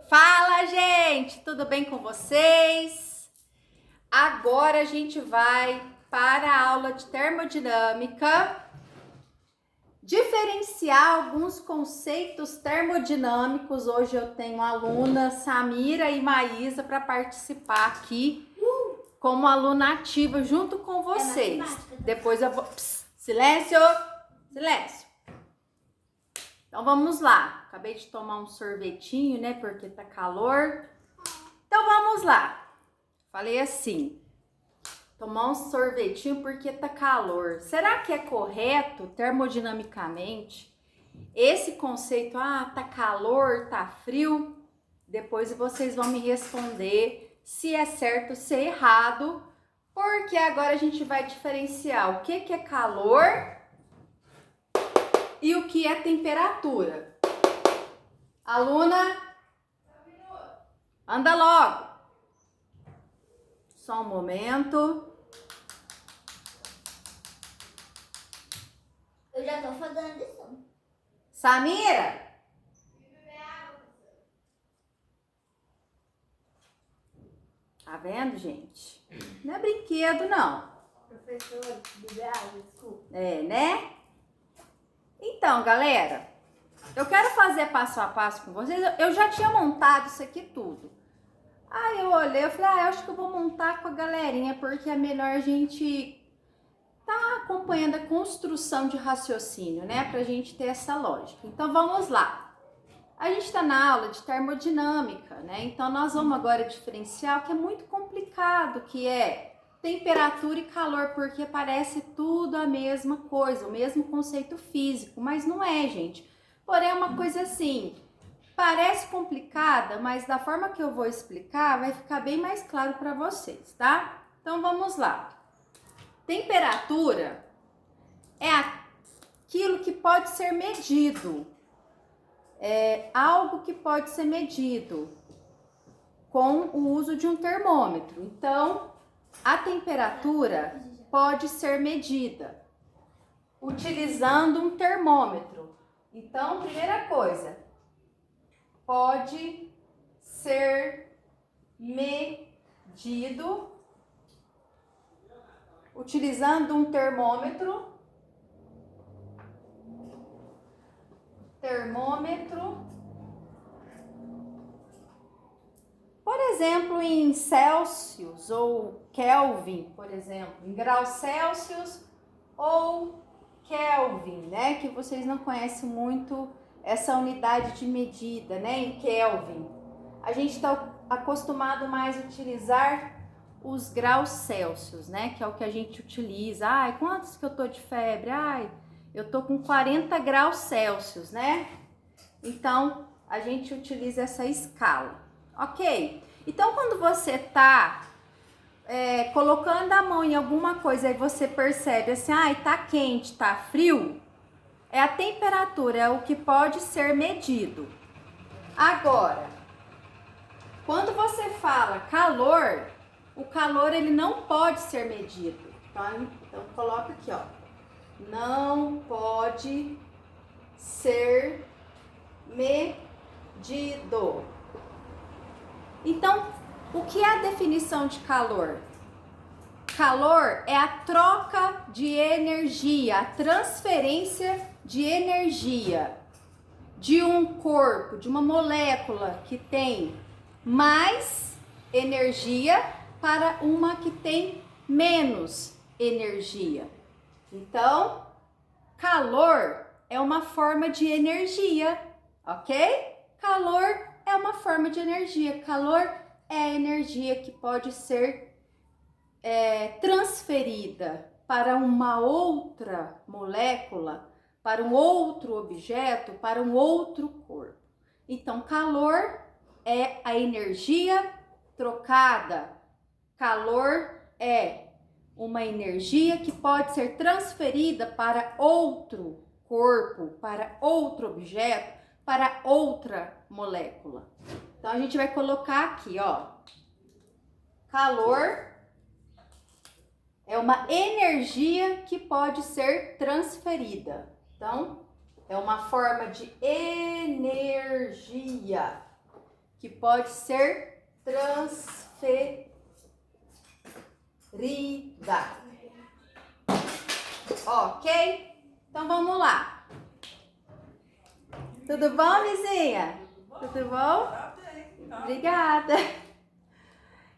Fala, gente! Tudo bem com vocês? Agora a gente vai para a aula de termodinâmica, diferenciar alguns conceitos termodinâmicos. Hoje eu tenho alunas Samira e Maísa para participar aqui como aluna ativa junto com vocês. Depois eu vou... Psst, silêncio! Silêncio! Então vamos lá. Acabei de tomar um sorvetinho, né? Porque tá calor. Então vamos lá. Falei assim: tomar um sorvetinho porque tá calor. Será que é correto termodinamicamente esse conceito? Ah, tá calor, tá frio? Depois vocês vão me responder se é certo ou se é errado, porque agora a gente vai diferenciar o que é calor e o que é temperatura. Aluna, anda logo. Só um momento. Eu já tô fazendo lição. Samira? Tá vendo, gente? Não é brinquedo, não. Professor, beber água, desculpa. É, né? Então, galera, eu quero fazer passo a passo com vocês. Eu já tinha montado isso aqui tudo. Aí eu olhei, eu falei, eu acho que eu vou montar com a galerinha, porque é melhor a gente tá acompanhando a construção de raciocínio, né? Pra gente ter essa lógica. Então, vamos lá. A gente tá na aula de termodinâmica, né? Então, nós vamos agora diferenciar o que é muito complicado, que é temperatura e calor, porque parece tudo a mesma coisa, o mesmo conceito físico, mas não é, gente. Porém, é uma coisa assim, parece complicada, mas da forma que eu vou explicar, vai ficar bem mais claro para vocês, tá? Então, vamos lá. Temperatura é aquilo que pode ser medido, é algo que pode ser medido com o uso de um termômetro. Então, a temperatura pode ser medida utilizando um termômetro. Então, primeira coisa, pode ser medido utilizando um termômetro. Por exemplo, em Celsius ou Kelvin, por exemplo, em graus Celsius ou Kelvin, né? Que vocês não conhecem muito essa unidade de medida, né? Em Kelvin. A gente está acostumado mais a utilizar os graus Celsius, né? Que é o que a gente utiliza. Ai, quantos que eu tô de febre? Ai, eu tô com 40 graus Celsius, né? Então, a gente utiliza essa escala, ok? Então, quando você tá colocando a mão em alguma coisa e você percebe assim, ai, tá quente, tá frio, é a temperatura, é o que pode ser medido. Agora, quando você fala calor, o calor ele não pode ser medido. Então coloca aqui, ó. Não pode ser medido. Então, o que é a definição de calor? Calor é a troca de energia, a transferência de energia de um corpo, de uma molécula que tem mais energia para uma que tem menos energia. Então, calor é uma forma de energia, ok? Calor é uma forma de energia. Calor é a energia que pode ser transferida para uma outra molécula, para um outro objeto, para um outro corpo. Então, calor é a energia trocada. Calor é uma energia que pode ser transferida para outro corpo, para outro objeto, para outra molécula. Então, a gente vai colocar aqui, ó. Calor é uma energia que pode ser transferida. Então, é uma forma de energia que pode ser transferida. Ok? Então vamos lá. Tudo bom, vizinha? Tudo bom? Obrigada.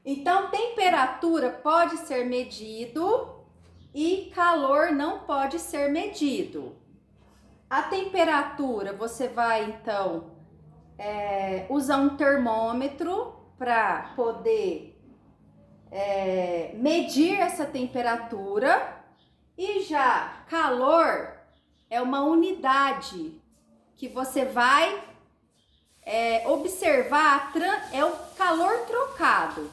Então, temperatura pode ser medido e calor não pode ser medido. A temperatura, você vai, então, usar um termômetro para poder medir essa temperatura. E já calor é uma unidade que você vai observar, é o calor trocado,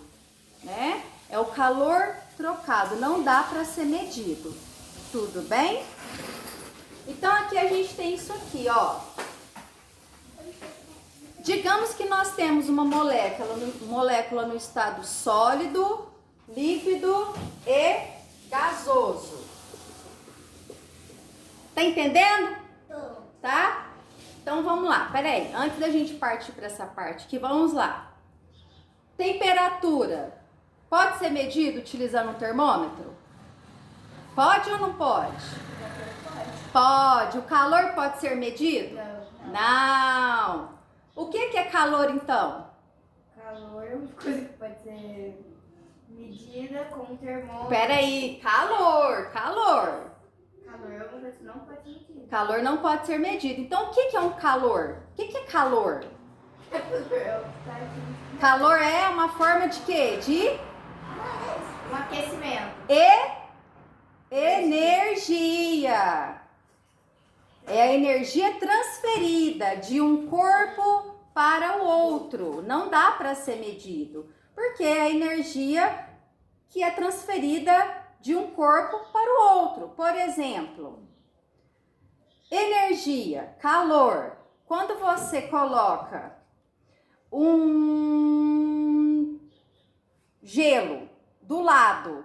né? É o calor trocado, não dá para ser medido. Tudo bem? Então aqui a gente tem isso aqui, ó. Digamos que nós temos uma molécula no estado sólido, líquido e gasoso. Tá entendendo? Tá? Então vamos lá, peraí, antes da gente partir para essa parte aqui, vamos lá. Temperatura, pode ser medido utilizando um termômetro? Pode ou não pode? Pode. O calor pode ser medido? Não. O que é calor então? Calor é uma coisa que pode ser medida com um termômetro. Peraí, calor. Calor é uma coisa que não pode ser medida. Calor não pode ser medido. Então, o que é um calor? O que é calor? Calor é uma forma de quê? De Um aquecimento. Energia. É a energia transferida de um corpo para o outro. Não dá para ser medido, porque é a energia que é transferida de um corpo para o outro. Por exemplo, energia, calor. Quando você coloca um gelo do lado,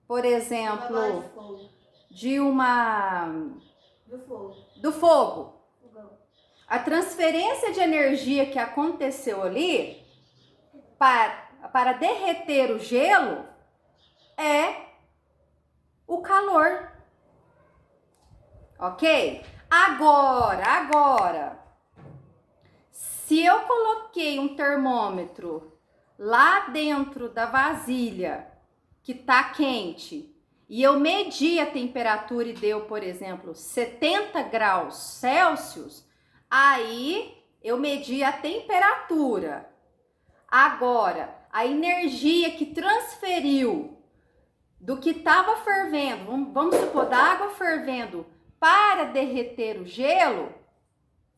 por exemplo, do fogo, a transferência de energia que aconteceu ali para derreter o gelo é o calor. Ok? Agora, se eu coloquei um termômetro lá dentro da vasilha que tá quente e eu medi a temperatura e deu, por exemplo, 70 graus Celsius, aí eu medi a temperatura. Agora, a energia que transferiu do que estava fervendo, vamos supor, da água fervendo para derreter o gelo,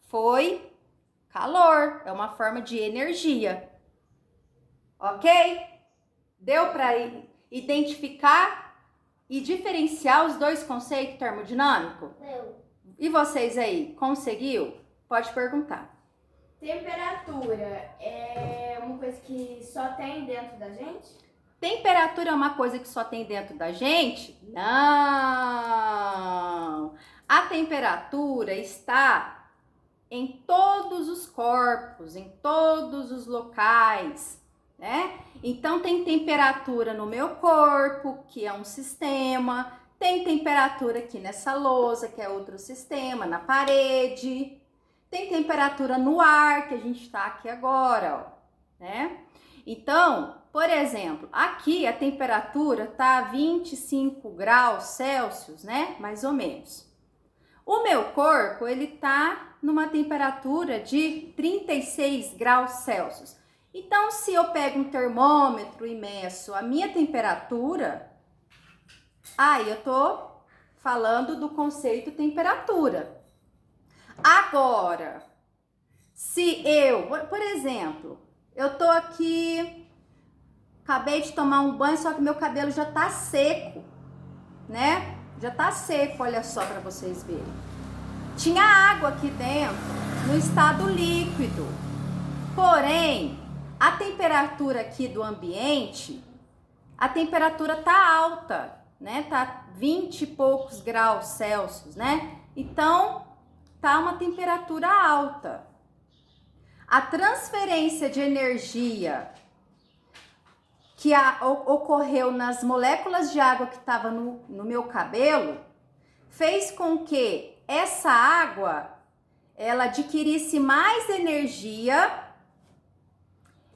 foi calor, é uma forma de energia. Ok? Deu para identificar e diferenciar os dois conceitos termodinâmicos? Deu. E vocês aí, conseguiu? Pode perguntar. Temperatura é uma coisa que só tem dentro da gente? Temperatura é uma coisa que só tem dentro da gente? Não! A temperatura está em todos os corpos, em todos os locais, né? Então tem temperatura no meu corpo, que é um sistema, tem temperatura aqui nessa lousa, que é outro sistema, na parede, tem temperatura no ar, que a gente está aqui agora, ó, né? Então, por exemplo, aqui a temperatura tá 25 graus Celsius, né? Mais ou menos. O meu corpo, ele tá numa temperatura de 36 graus Celsius. Então, se eu pego um termômetro e meço a minha temperatura, aí eu tô falando do conceito temperatura. Agora, se eu, por exemplo, eu tô aqui, acabei de tomar um banho, só que meu cabelo já tá seco, né? Já tá seco, olha só para vocês verem. Tinha água aqui dentro, no estado líquido. Porém, a temperatura aqui do ambiente, a temperatura tá alta, né? Tá 20 e poucos graus Celsius, né? Então, tá uma temperatura alta. a transferência de energia que ocorreu nas moléculas de água que estava no meu cabelo fez com que essa água ela adquirisse mais energia,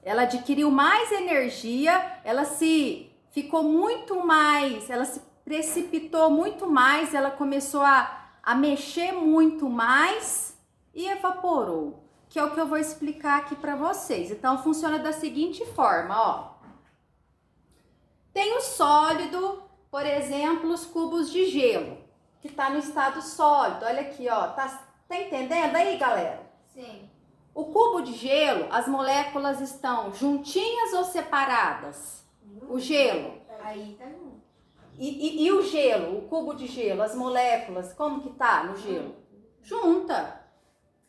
ela adquiriu mais energia, ela se ficou muito mais, ela se precipitou muito mais, ela começou a mexer muito mais e evaporou, que é o que eu vou explicar aqui para vocês. Então, funciona da seguinte forma, ó. Tem o sólido, por exemplo, os cubos de gelo, que tá no estado sólido. Olha aqui, ó, tá entendendo aí, galera? Sim. O cubo de gelo, as moléculas estão juntinhas ou separadas? O gelo. Aí tá junto. E o gelo, o cubo de gelo, as moléculas, como que tá no gelo? Junta,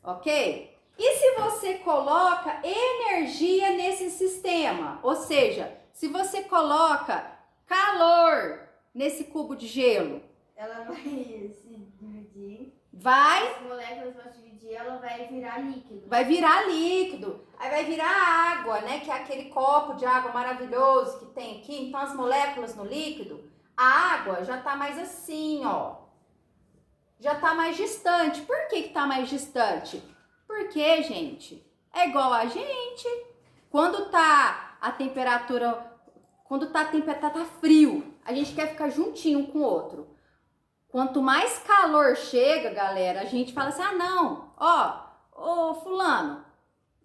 ok? E se você coloca energia nesse sistema, ou seja, se você coloca calor nesse cubo de gelo, Ela vai se dividir. vai As moléculas vão se dividir, ela vai virar líquido. Vai virar líquido, aí vai virar água, né? Que é aquele copo de água maravilhoso que tem aqui. Então, as moléculas no líquido, a água já tá mais assim, ó. Já tá mais distante. Por que tá mais distante? Porque, gente, é igual a gente. Quando tá a temperatura, tá frio, a gente quer ficar juntinho um com o outro. Quanto mais calor chega, galera, a gente fala assim, ah, não, ó, fulano,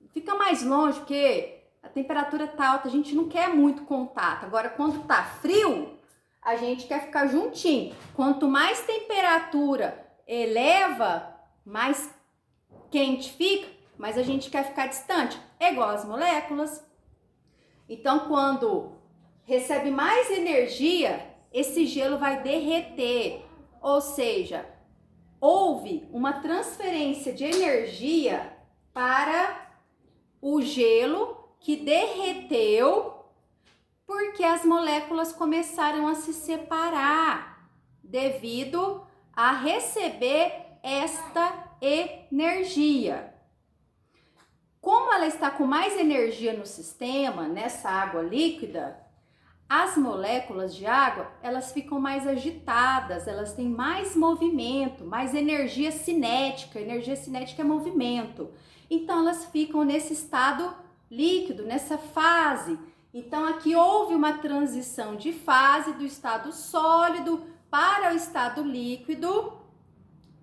fica mais longe, porque a temperatura tá alta, a gente não quer muito contato. Agora, quando tá frio, a gente quer ficar juntinho. Quanto mais temperatura eleva, mais quente fica, mas a gente quer ficar distante. É igual as moléculas. Então, quando recebe mais energia, esse gelo vai derreter. Ou seja, houve uma transferência de energia para o gelo que derreteu porque as moléculas começaram a se separar devido a receber esta energia. Como ela está com mais energia no sistema, nessa água líquida, as moléculas de água, elas ficam mais agitadas, elas têm mais movimento, mais energia cinética. Energia cinética é movimento. Então, elas ficam nesse estado líquido, nessa fase. Então, aqui houve uma transição de fase do estado sólido para o estado líquido,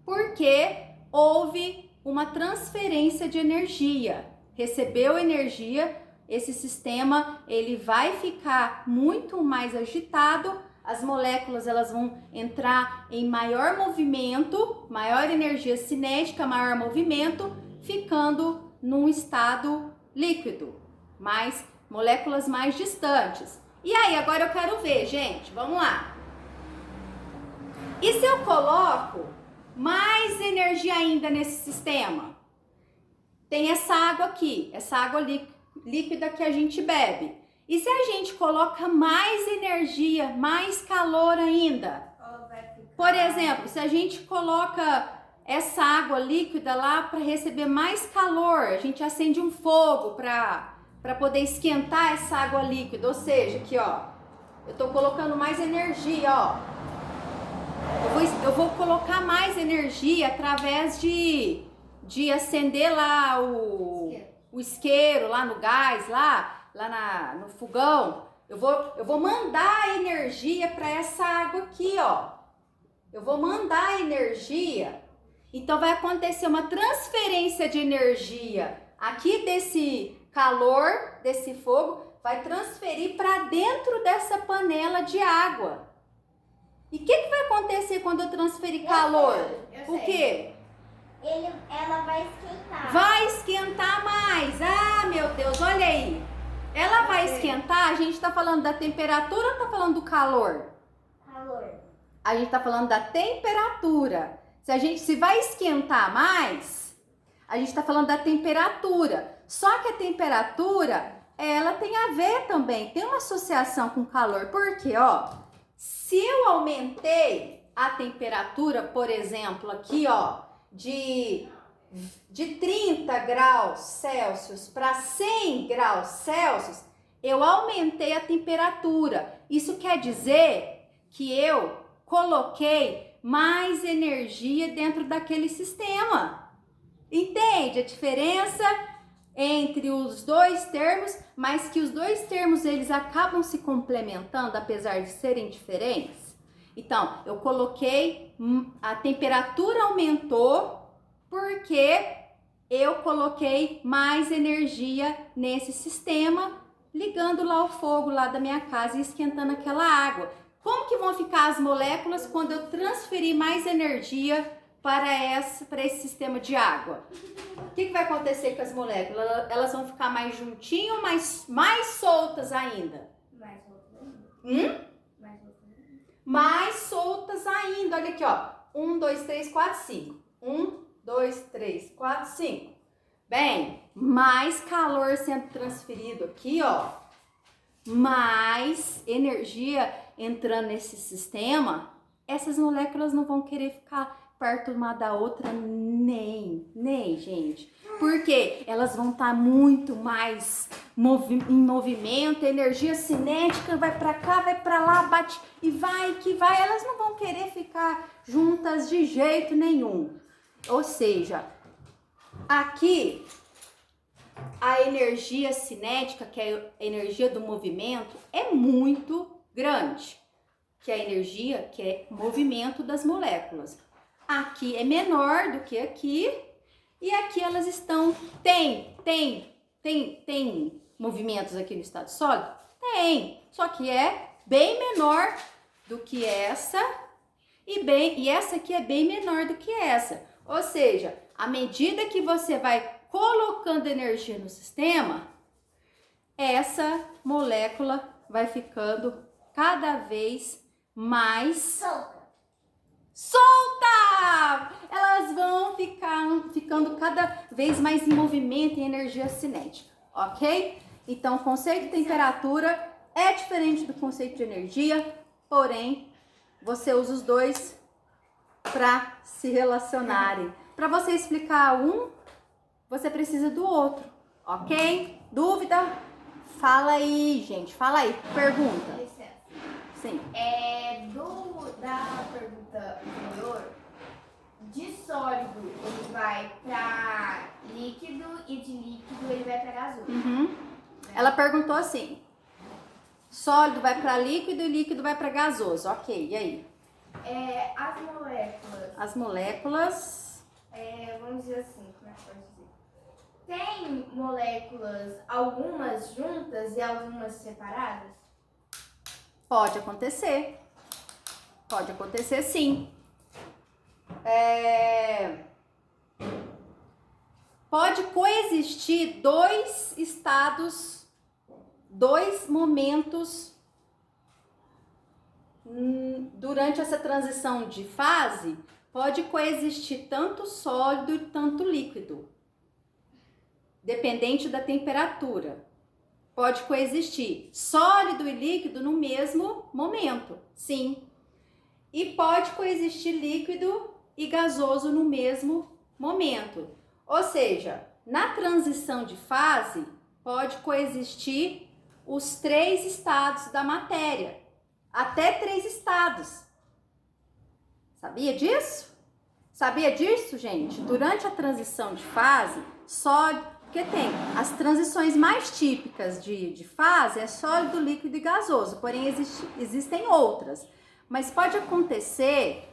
porque houve uma transferência de energia. Recebeu energia. Esse sistema, ele vai ficar muito mais agitado, as moléculas elas vão entrar em maior movimento, maior energia cinética, maior movimento, ficando num estado líquido, mais moléculas mais distantes. E aí, agora eu quero ver, gente, vamos lá. E se eu coloco mais energia ainda nesse sistema? Tem essa água aqui, essa água líquida que a gente bebe. E se a gente coloca mais energia, mais calor ainda? Por exemplo, se a gente coloca essa água líquida lá para receber mais calor, a gente acende um fogo para poder esquentar essa água líquida. Ou seja, aqui ó, eu tô colocando mais energia, ó. Eu vou colocar mais energia através de acender lá o isqueiro lá no gás, no fogão. Eu vou mandar energia para essa água aqui, ó. Eu vou mandar energia. Então vai acontecer uma transferência de energia aqui desse calor, desse fogo, vai transferir para dentro dessa panela de água. E o que vai acontecer quando eu transferir calor? O quê? Ela vai esquentar. Vai esquentar mais. Ah, meu Deus, olha aí. Ela vai esquentar, a gente tá falando da temperatura ou tá falando do calor? Calor. A gente tá falando da temperatura. Se vai esquentar mais, a gente tá falando da temperatura. Só que a temperatura, ela tem a ver também, tem uma associação com calor. Porque, ó, se eu aumentei a temperatura, por exemplo, aqui, ó, de de 30 graus Celsius para 100 graus Celsius, eu aumentei a temperatura. Isso quer dizer que eu coloquei mais energia dentro daquele sistema. Entende a diferença entre os dois termos, mas que os dois termos eles acabam se complementando apesar de serem diferentes? Então, eu coloquei, a temperatura aumentou porque eu coloquei mais energia nesse sistema, ligando lá o fogo lá da minha casa e esquentando aquela água. Como que vão ficar as moléculas quando eu transferir mais energia para esse sistema de água? O que vai acontecer com as moléculas? Elas vão ficar mais juntinhas ou mais soltas ainda? Mais soltas. Mais soltas. Mais soltas ainda. Olha aqui, ó. 1, 2, 3, 4, 5. 1, 2, 3, 4, 5. Bem, mais calor sendo transferido aqui, ó. Mais energia entrando nesse sistema. Essas moléculas não vão querer ficar perto uma da outra nem, gente. Porque elas vão estar muito mais em movimento, energia cinética vai para cá, vai para lá, bate e vai que vai. Elas não vão querer ficar juntas de jeito nenhum. Ou seja, aqui a energia cinética, que é a energia do movimento, é muito grande, que é a energia, que é movimento das moléculas. Aqui é menor do que aqui, e aqui elas estão, tem movimentos aqui no estado sólido? Tem, só que é bem menor do que essa, e essa aqui é bem menor do que essa. Ou seja, à medida que você vai colocando energia no sistema, essa molécula vai ficando cada vez mais solta! Elas vão ficando cada vez mais em movimento e energia cinética, ok? Então, o conceito de temperatura é diferente do conceito de energia, porém, você usa os dois para se relacionarem. Para você explicar um, você precisa do outro, ok? Dúvida? Fala aí, gente. Fala aí. Pergunta. Licença. Sim. Da pergunta anterior, de sólido ele vai para líquido e de líquido ele vai para gasoso. Uhum. Ela perguntou assim: sólido vai para líquido e líquido vai para gasoso. Ok, e aí? As moléculas. As moléculas. Vamos dizer assim, como é que pode dizer? Tem moléculas, algumas juntas e algumas separadas? Pode acontecer. Pode acontecer sim. Pode coexistir dois estados, dois momentos durante essa transição de fase. Pode coexistir tanto sólido e tanto líquido, dependente da temperatura. Pode coexistir sólido e líquido no mesmo momento, sim. E pode coexistir líquido e gasoso no mesmo momento. Ou seja, na transição de fase, pode coexistir os 3 estados da matéria. Até 3 estados. Sabia disso? Sabia disso, gente? Durante a transição de fase, porque tem as transições mais típicas de fase é sólido, líquido e gasoso, porém existem outras. Mas pode acontecer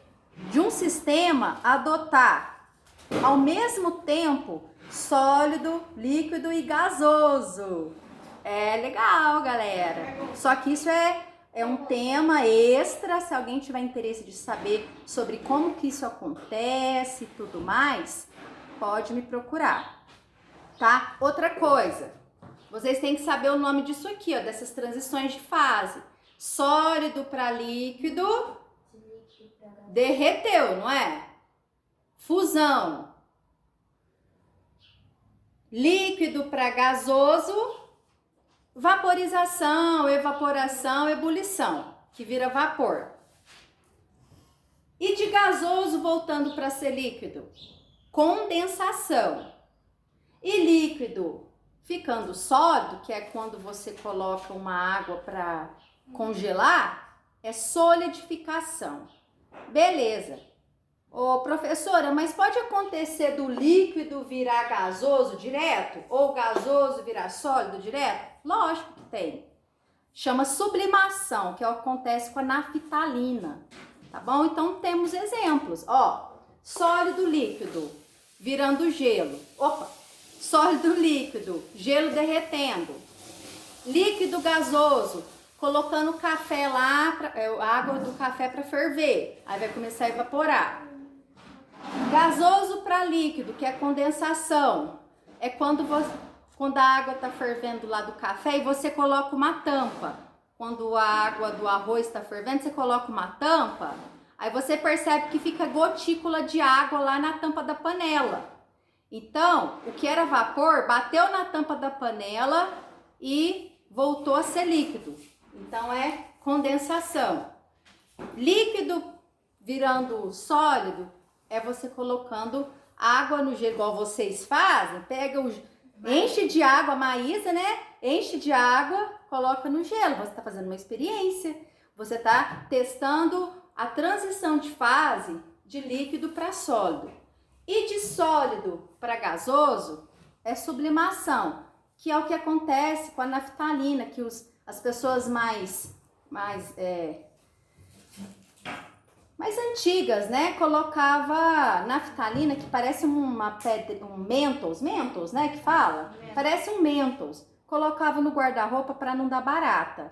de um sistema adotar ao mesmo tempo sólido, líquido e gasoso. É legal, galera. Só que isso é um tema extra. Se alguém tiver interesse de saber sobre como que isso acontece e tudo mais, pode me procurar, tá? Outra coisa, vocês têm que saber o nome disso aqui, ó, dessas transições de fase. Sólido para líquido, derreteu, não é? Fusão. Líquido para gasoso, vaporização, evaporação, ebulição, que vira vapor. E de gasoso voltando para ser líquido? condensação. E líquido ficando sólido, que é quando você coloca uma água para congelar, é solidificação. Beleza. Ô, professora, mas pode acontecer do líquido virar gasoso direto? Ou gasoso virar sólido direto? Lógico que tem. Chama sublimação, que acontece com a naftalina. Tá bom? Então temos exemplos. Ó, sólido líquido virando gelo. Opa! Sólido líquido, gelo derretendo. Líquido gasoso, colocando café lá, a água do café para ferver. Aí vai começar a evaporar. Gasoso para líquido, que é condensação. É quando a água está fervendo lá do café e você coloca uma tampa. Quando a água do arroz está fervendo, você coloca uma tampa. Aí você percebe que fica gotícula de água lá na tampa da panela. Então, o que era vapor bateu na tampa da panela e voltou a ser líquido. Então, é condensação. Líquido virando sólido é você colocando água no gelo, igual vocês fazem. Enche de água, a Maísa, né? Enche de água, coloca no gelo. Você está fazendo uma experiência. Você está testando a transição de fase de líquido para sólido. E de sólido para gasoso é sublimação, que é o que acontece com a naftalina, que as pessoas mais antigas, né, colocava naftalina, que parece uma pedra, um Mentos, né, que fala? Parece um Mentos. Colocava no guarda-roupa para não dar barata.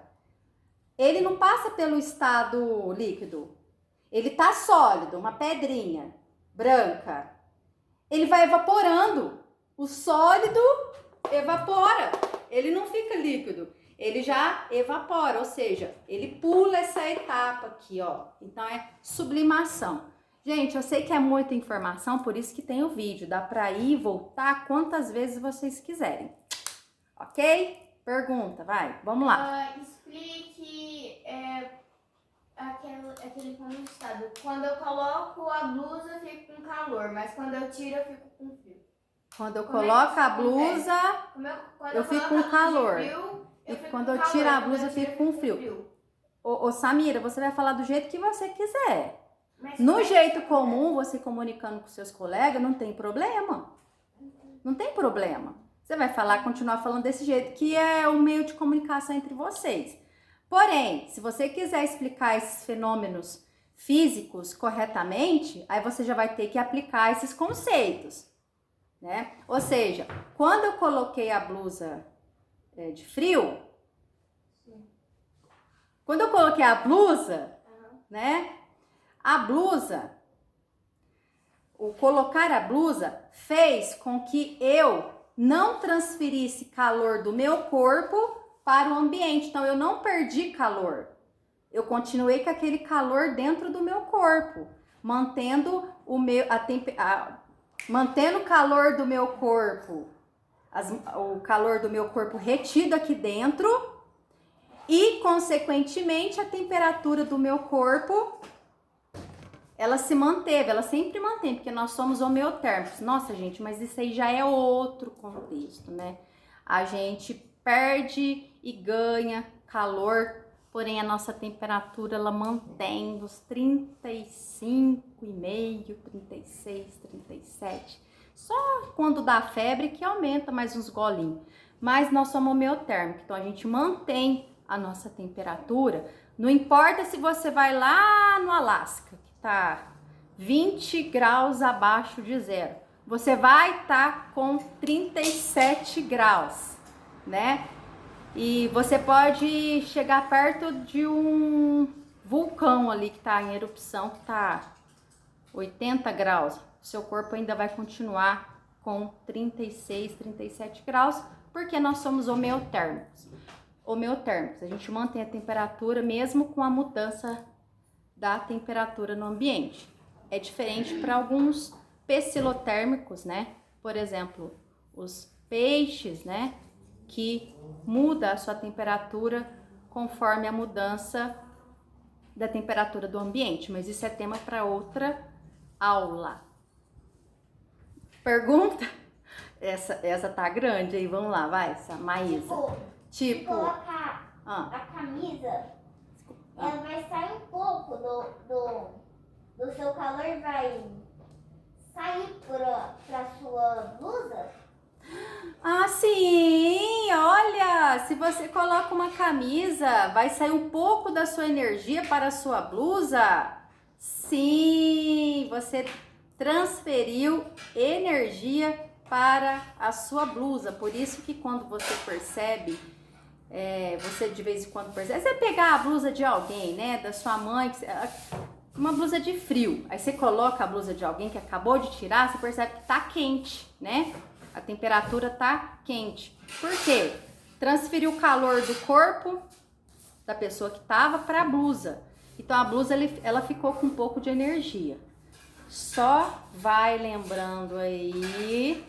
Ele não passa pelo estado líquido. Ele tá sólido, uma pedrinha branca. Ele vai evaporando. O sólido evapora. Ele não fica líquido. Ele já evapora, ou seja, ele pula essa etapa aqui, ó. Então é sublimação. Gente, eu sei que é muita informação, por isso que tem o vídeo. Dá pra ir e voltar quantas vezes vocês quiserem. Ok? Pergunta, vai. Vamos lá. Explique aquele condensado. Quando eu coloco a blusa, eu fico com calor, mas quando eu tiro, eu fico com frio. Quando eu coloco a blusa, eu fico com calor. E quando eu tiro a blusa, eu fico com frio. Ô, Samira, você vai falar do jeito que você quiser. No jeito comum, você comunicando com seus colegas, não tem problema. Não tem problema. Você vai continuar falando desse jeito, que é o meio de comunicação entre vocês. Porém, se você quiser explicar esses fenômenos físicos corretamente, aí você já vai ter que aplicar esses conceitos, né? Ou seja, quando eu coloquei a blusa de frio, quando eu coloquei a blusa, né? A blusa, o colocar a blusa fez com que eu não transferisse calor do meu corpo para o ambiente. Então, eu não perdi calor. Eu continuei com aquele calor dentro do meu corpo, mantendo mantendo o calor do meu corpo, o calor do meu corpo retido aqui dentro e, consequentemente, a temperatura do meu corpo, ela se manteve, ela sempre mantém, porque nós somos homeotérmicos. Nossa, gente, mas isso aí já é outro contexto, né? A gente perde e ganha calor, porém a nossa temperatura ela mantém dos 35,5, 36, 37. Só quando dá febre que aumenta mais uns golinhos. Mas nós somos homeotérmicos, então a gente mantém a nossa temperatura. Não importa se você vai lá no Alasca, que tá 20 graus abaixo de zero. Você vai estar com 37 graus, né? E você pode chegar perto de um vulcão ali que tá em erupção, que tá 80 graus. O seu corpo ainda vai continuar com 36, 37 graus, porque nós somos homeotérmicos. A gente mantém a temperatura mesmo com a mudança da temperatura no ambiente. É diferente para alguns pecilotérmicos, né? Por exemplo, os peixes, né? Que muda a sua temperatura conforme a mudança da temperatura do ambiente. Mas isso é tema para outra aula. Pergunta? Essa tá grande aí, vamos lá, vai, essa Maísa. Se Tipo, colocar ah, a camisa, ela vai sair um pouco do seu calor e vai sair pra sua blusa. ah, sim, olha, se você coloca uma camisa, vai sair um pouco da sua energia para a sua blusa? Sim, você transferiu energia para a sua blusa. Por isso que quando você percebe, você de vez em quando percebe, você pegar a blusa de alguém, né, da sua mãe, uma blusa de frio, aí você coloca a blusa de alguém que acabou de tirar, você percebe que tá quente, né? A temperatura tá quente. Por quê? Transferiu o calor do corpo da pessoa que tava para a blusa. Então a blusa ela ficou com um pouco de energia. Só vai lembrando aí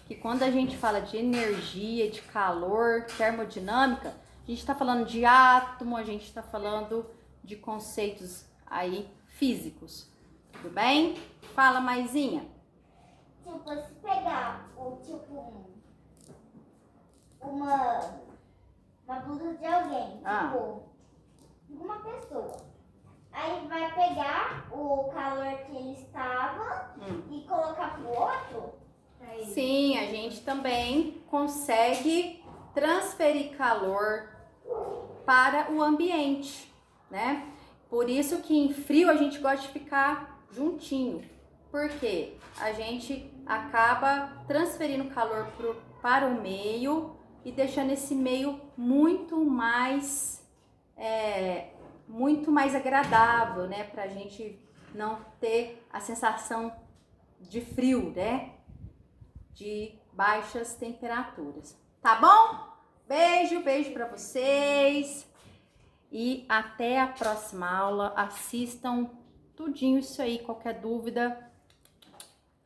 que quando a gente fala de energia, de calor, termodinâmica, a gente está falando de átomo, a gente está falando de conceitos aí físicos. Tudo bem? Fala, Maisinha. Tipo, se pegar uma blusa de alguém, tipo, uma pessoa. Aí vai pegar o calor que ele estava e colocar pro outro. Sim, a gente também consegue transferir calor para o ambiente, né? Por isso que em frio a gente gosta de ficar juntinho, porque a gente acaba transferindo calor para o meio e deixando esse meio muito mais agradável, né? Pra gente não ter a sensação de frio, né? De baixas temperaturas. Tá bom? Beijo, beijo pra vocês. E até a próxima aula. Assistam tudinho isso aí. Qualquer dúvida,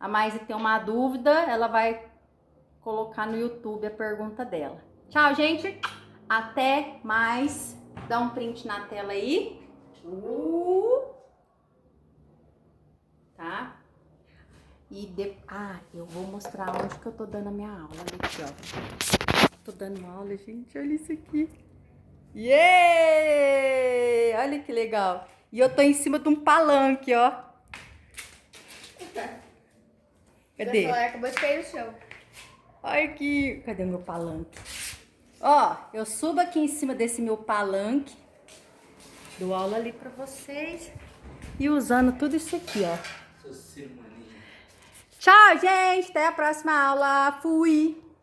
a Maísa tem uma dúvida, ela vai colocar no YouTube a pergunta dela. Tchau, gente. Até mais. Dá um print na tela aí. Tá? Eu vou mostrar onde que eu tô dando a minha aula. Olha aqui, ó. Tô dando uma aula, gente. Olha isso aqui. Yeah! Olha que legal. E eu tô em cima de um palanque, ó. Cadê? Ela acabou de cair no chão. Olha aqui. Cadê meu palanque? Ó, eu subo aqui em cima desse meu palanque. Dou aula ali pra vocês. E usando tudo isso aqui, ó. Tchau, gente. Até a próxima aula. Fui.